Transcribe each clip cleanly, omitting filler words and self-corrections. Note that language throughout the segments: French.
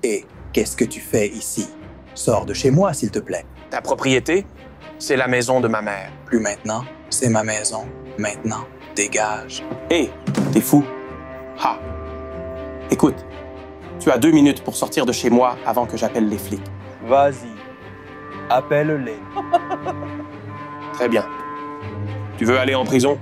Et qu'est-ce que tu fais ici? Sors de chez moi, s'il te plaît. Ta propriété, c'est la maison de ma mère. Plus maintenant, c'est ma maison. Maintenant, dégage. Hé, t'es fou? Ha! Écoute, tu as 2 minutes pour sortir de chez moi avant que j'appelle les flics. Vas-y, appelle-les. Très bien. Tu veux aller en prison?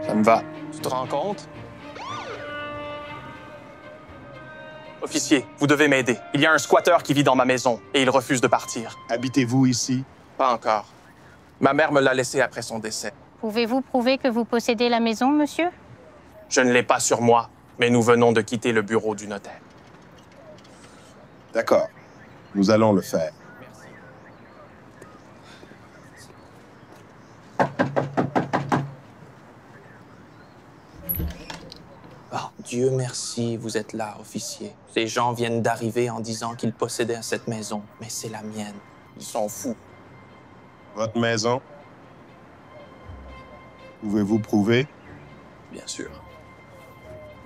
Ça me va. Tu te rends compte? Officier, vous devez m'aider. Il y a un squatteur qui vit dans ma maison et il refuse de partir. Habitez-vous ici? Pas encore. Ma mère me l'a laissé après son décès. Pouvez-vous prouver que vous possédez la maison, monsieur? Je ne l'ai pas sur moi, mais nous venons de quitter le bureau du notaire. D'accord. Nous allons le faire. Oh, Dieu merci, vous êtes là, officier. Ces gens viennent d'arriver en disant qu'ils possédaient cette maison, mais c'est la mienne. Ils sont fous. Votre maison? Pouvez-vous prouver? Bien sûr.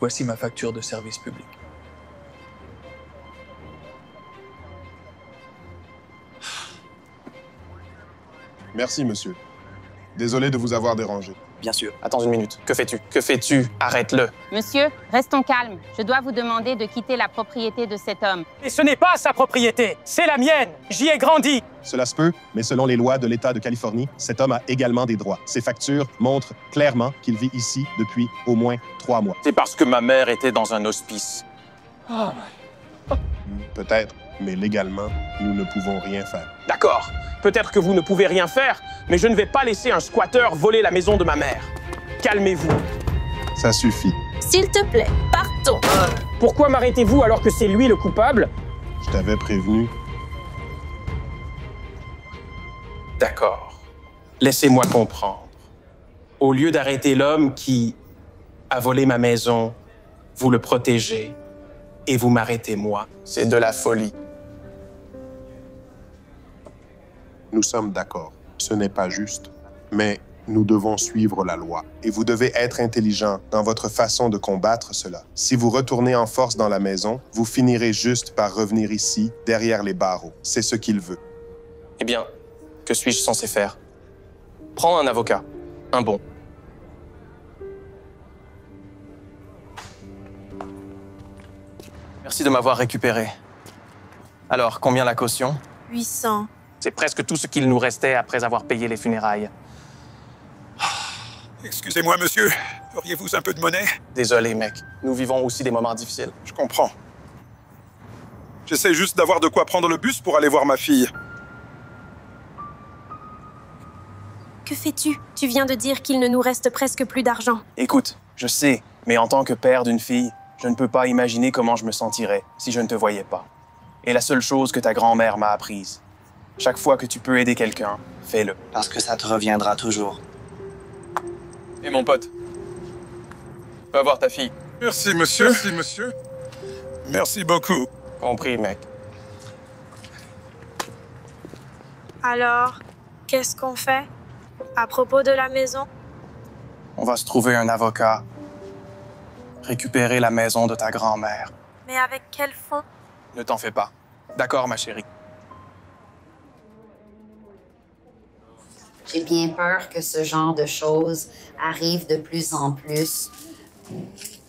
Voici ma facture de service public. Merci, monsieur. Désolé de vous avoir dérangé. Bien sûr. Attends une minute. Que fais-tu? Que fais-tu? Arrête-le. Monsieur, restons calmes. Je dois vous demander de quitter la propriété de cet homme. Et ce n'est pas sa propriété, c'est la mienne. J'y ai grandi. Cela se peut, mais selon les lois de l'État de Californie, cet homme a également des droits. Ses factures montrent clairement qu'il vit ici depuis au moins 3 mois. C'est parce que ma mère était dans un hospice. Peut-être, mais légalement, nous ne pouvons rien faire. D'accord. Peut-être que vous ne pouvez rien faire, mais je ne vais pas laisser un squatteur voler la maison de ma mère. Calmez-vous. Ça suffit. S'il te plaît, partons. Pourquoi m'arrêtez-vous alors que c'est lui le coupable? Je t'avais prévenu. D'accord. Laissez-moi comprendre. Au lieu d'arrêter l'homme qui a volé ma maison, vous le protégez et vous m'arrêtez moi. C'est de la folie. Nous sommes d'accord. Ce n'est pas juste. Mais nous devons suivre la loi. Et vous devez être intelligent dans votre façon de combattre cela. Si vous retournez en force dans la maison, vous finirez juste par revenir ici, derrière les barreaux. C'est ce qu'il veut. Eh bien, que suis-je censé faire? Prends un avocat. Un bon. Merci de m'avoir récupéré. Alors, combien la caution? 800. C'est presque tout ce qu'il nous restait après avoir payé les funérailles. Excusez-moi, monsieur. Auriez-vous un peu de monnaie? Désolé, mec. Nous vivons aussi des moments difficiles. Je comprends. J'essaie juste d'avoir de quoi prendre le bus pour aller voir ma fille. Que fais-tu? Tu viens de dire qu'il ne nous reste presque plus d'argent. Écoute, je sais, mais en tant que père d'une fille, je ne peux pas imaginer comment je me sentirais si je ne te voyais pas. Et la seule chose que ta grand-mère m'a apprise, chaque fois que tu peux aider quelqu'un, fais-le. Parce que ça te reviendra toujours. Et mon pote, va voir ta fille. Merci, monsieur. Merci, monsieur. Merci beaucoup. Compris, mec. Alors, qu'est-ce qu'on fait? À propos de la maison? On va se trouver un avocat. Récupérer la maison de ta grand-mère. Mais avec quel fonds? Ne t'en fais pas. D'accord, ma chérie. J'ai bien peur que ce genre de choses arrive de plus en plus.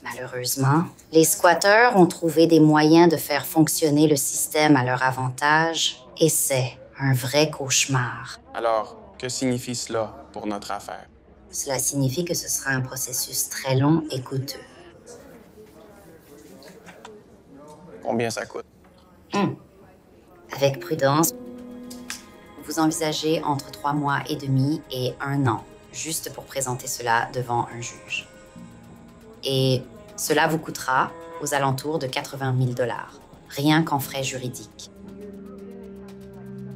Malheureusement, les squatteurs ont trouvé des moyens de faire fonctionner le système à leur avantage et c'est un vrai cauchemar. Alors, que signifie cela pour notre affaire? Cela signifie que ce sera un processus très long et coûteux. Combien ça coûte? Avec prudence, vous envisagez entre 3 mois et demi et 1 an, juste pour présenter cela devant un juge. Et cela vous coûtera aux alentours de 80 000 $, rien qu'en frais juridiques.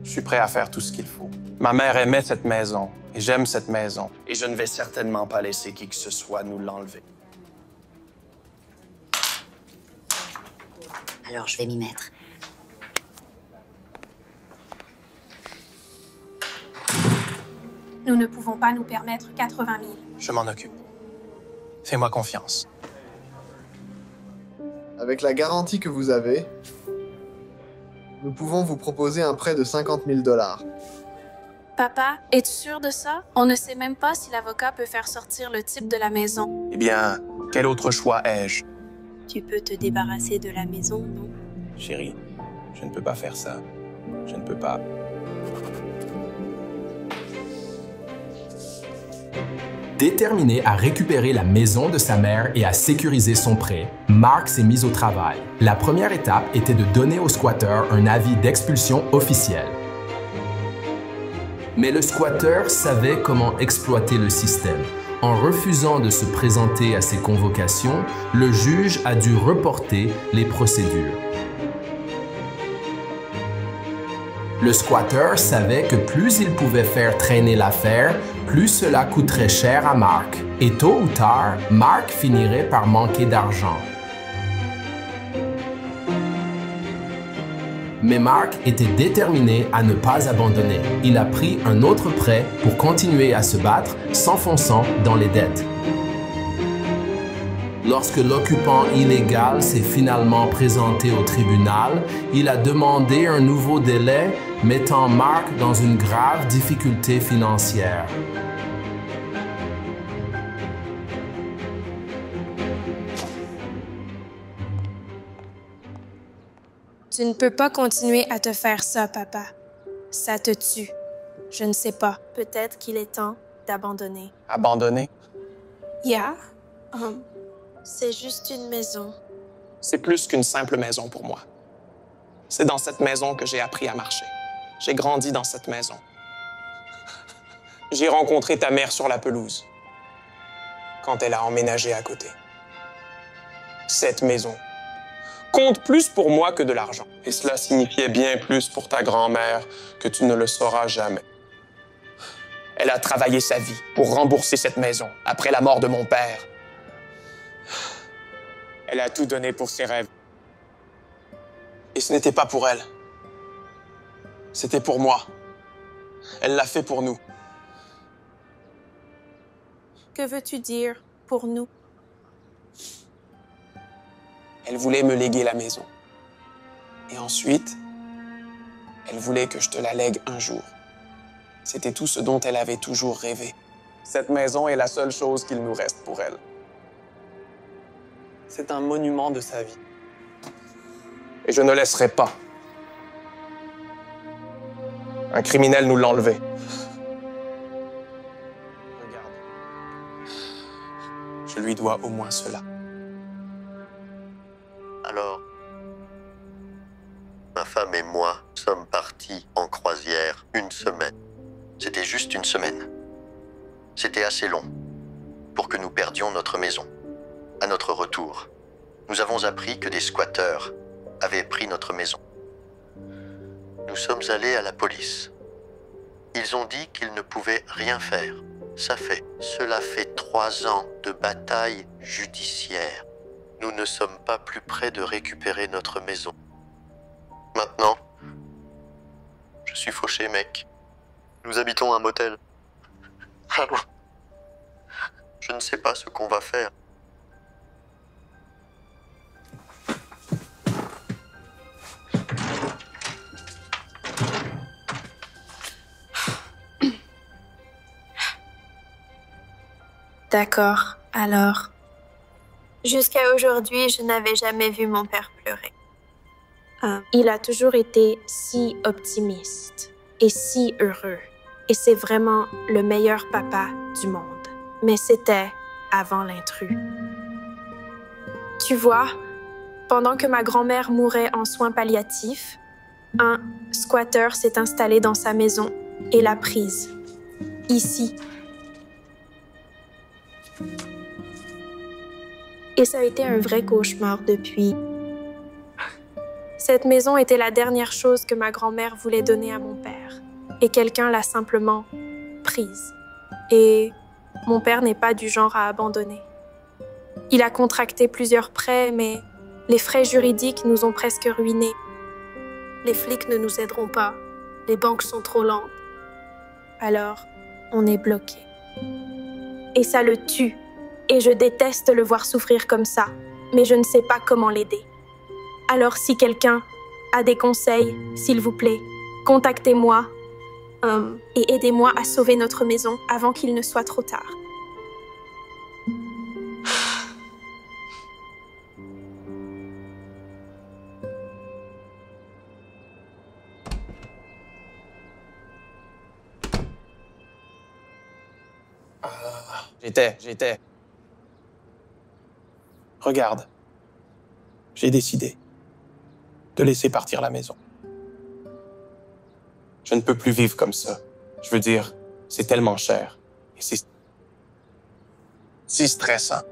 Je suis prêt à faire tout ce qu'il faut. Ma mère aimait cette maison, et j'aime cette maison. Et je ne vais certainement pas laisser qui que ce soit nous l'enlever. Alors je vais m'y mettre. Nous ne pouvons pas nous permettre 80 000. Je m'en occupe. Fais-moi confiance. avec la garantie que vous avez, nous pouvons vous proposer un prêt de 50 000 $. Papa, es-tu sûr de ça? On ne sait même pas si l'avocat peut faire sortir le type de la maison. Eh bien, quel autre choix ai-je? Tu peux te débarrasser de la maison, non? Chérie, je ne peux pas faire ça. Je ne peux pas. Déterminé à récupérer la maison de sa mère et à sécuriser son prêt, Mark s'est mis au travail. La première étape était de donner au squatteur un avis d'expulsion officiel. Mais le squatteur savait comment exploiter le système. En refusant de se présenter à ces convocations, le juge a dû reporter les procédures. Le squatteur savait que plus il pouvait faire traîner l'affaire, plus cela coûterait cher à Mark. Et tôt ou tard, Mark finirait par manquer d'argent. Mais Mark était déterminé à ne pas abandonner. Il a pris un autre prêt pour continuer à se battre, s'enfonçant dans les dettes. Lorsque l'occupant illégal s'est finalement présenté au tribunal, il a demandé un nouveau délai, mettant Mark dans une grave difficulté financière. Tu ne peux pas continuer à te faire ça, papa. Ça te tue. Je ne sais pas. Peut-être qu'il est temps d'abandonner. Abandonner? Yeah. C'est juste une maison. C'est plus qu'une simple maison pour moi. C'est dans cette maison que j'ai appris à marcher. J'ai grandi dans cette maison. J'ai rencontré ta mère sur la pelouse, quand elle a emménagé à côté. Cette maison compte plus pour moi que de l'argent. Et cela signifiait bien plus pour ta grand-mère que tu ne le sauras jamais. Elle a travaillé sa vie pour rembourser cette maison après la mort de mon père. Elle a tout donné pour ses rêves. Et ce n'était pas pour elle. C'était pour moi. Elle l'a fait pour nous. Que veux-tu dire pour nous? Elle voulait me léguer la maison. Et ensuite, elle voulait que je te la lègue un jour. C'était tout ce dont elle avait toujours rêvé. Cette maison est la seule chose qu'il nous reste pour elle. C'est un monument de sa vie. Et je ne laisserai pas un criminel nous l'enlever. Regarde. Je lui dois au moins cela. Alors, ma femme et moi sommes partis en croisière une semaine. C'était juste une semaine. C'était assez long pour que nous perdions notre maison. À notre retour, nous avons appris que des squatteurs avaient pris notre maison. Nous sommes allés à la police. Ils ont dit qu'ils ne pouvaient rien faire. Cela fait 3 ans de bataille judiciaire. Nous ne sommes pas plus près de récupérer notre maison. Maintenant, je suis fauché, mec. Nous habitons un motel. Alors, je ne sais pas ce qu'on va faire. D'accord, alors. Jusqu'à aujourd'hui, je n'avais jamais vu mon père pleurer. Il a toujours été si optimiste et si heureux. Et c'est vraiment le meilleur papa du monde. Mais c'était avant l'intrus. Tu vois, pendant que ma grand-mère mourait en soins palliatifs, un squatteur s'est installé dans sa maison et l'a prise. Ici. Et ça a été un vrai cauchemar depuis. Cette maison était la dernière chose que ma grand-mère voulait donner à mon père. Et quelqu'un l'a simplement prise. Et mon père n'est pas du genre à abandonner. Il a contracté plusieurs prêts, mais les frais juridiques nous ont presque ruinés. Les flics ne nous aideront pas. Les banques sont trop lentes. Alors, on est bloqué. Et ça le tue. Et je déteste le voir souffrir comme ça. Mais je ne sais pas comment l'aider. Alors si quelqu'un a des conseils, s'il vous plaît, contactez-moi et aidez-moi à sauver notre maison avant qu'il ne soit trop tard. J'étais. Regarde, j'ai décidé de laisser partir la maison. Je ne peux plus vivre comme ça. Je veux dire, c'est tellement cher. Et c'est si stressant.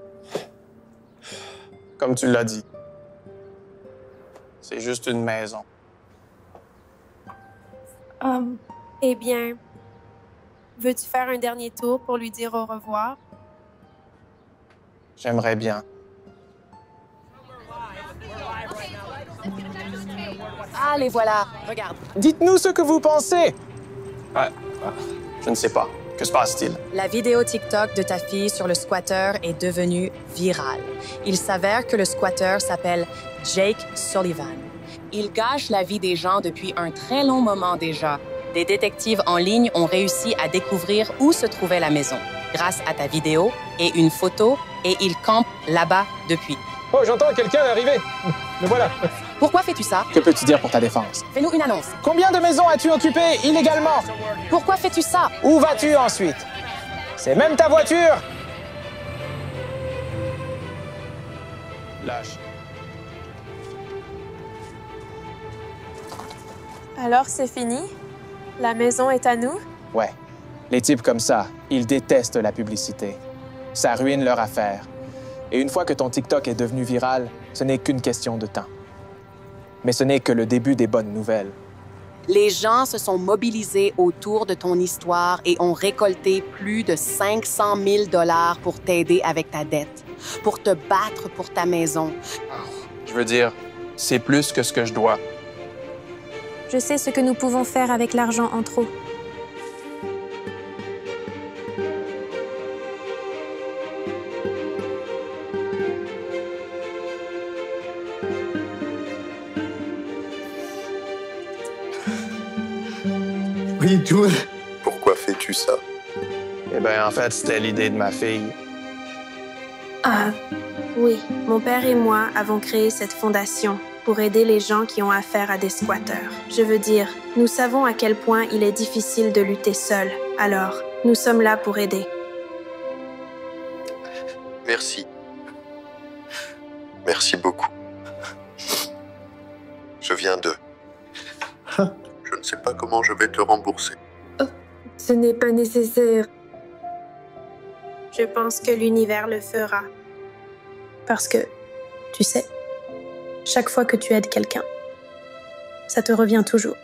Comme tu l'as dit. C'est juste une maison. Eh bien, veux-tu faire un dernier tour pour lui dire au revoir? J'aimerais bien. Ah, les voilà. Regarde. Dites-nous ce que vous pensez. Je ne sais pas. Que se passe-t-il? La vidéo TikTok de ta fille sur le squatter est devenue virale. Il s'avère que le squatter s'appelle Jake Sullivan. Il gâche la vie des gens depuis un très long moment déjà. Des détectives en ligne ont réussi à découvrir où se trouvait la maison grâce à ta vidéo et une photo, et il campe là-bas depuis. Oh, j'entends quelqu'un arriver. Me voilà. Pourquoi fais-tu ça? Que peux-tu dire pour ta défense? Fais-nous une annonce. Combien de maisons as-tu occupées illégalement? Pourquoi fais-tu ça? Où vas-tu ensuite? C'est même ta voiture? Lâche. Alors, c'est fini? La maison est à nous? Ouais. Les types comme ça, ils détestent la publicité. Ça ruine leur affaire. Et une fois que ton TikTok est devenu viral, ce n'est qu'une question de temps. Mais ce n'est que le début des bonnes nouvelles. Les gens se sont mobilisés autour de ton histoire et ont récolté plus de 500 000 $ pour t'aider avec ta dette, pour te battre pour ta maison. Je veux dire, c'est plus que ce que je dois. Je sais ce que nous pouvons faire avec l'argent en trop. Oui, June. Pourquoi fais-tu ça? Eh bien, en fait, c'était l'idée de ma fille. Ah, oui. Mon père et moi avons créé cette fondation pour aider les gens qui ont affaire à des squatteurs. Je veux dire, nous savons à quel point il est difficile de lutter seul. Alors, nous sommes là pour aider. Merci. Merci beaucoup. Je viens de... Je ne sais pas comment je vais te rembourser. Ce n'est pas nécessaire. Je pense que l'univers le fera. Parce que, tu sais, chaque fois que tu aides quelqu'un, ça te revient toujours.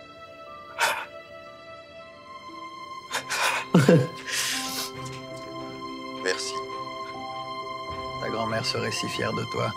Merci. Ta grand-mère serait si fière de toi.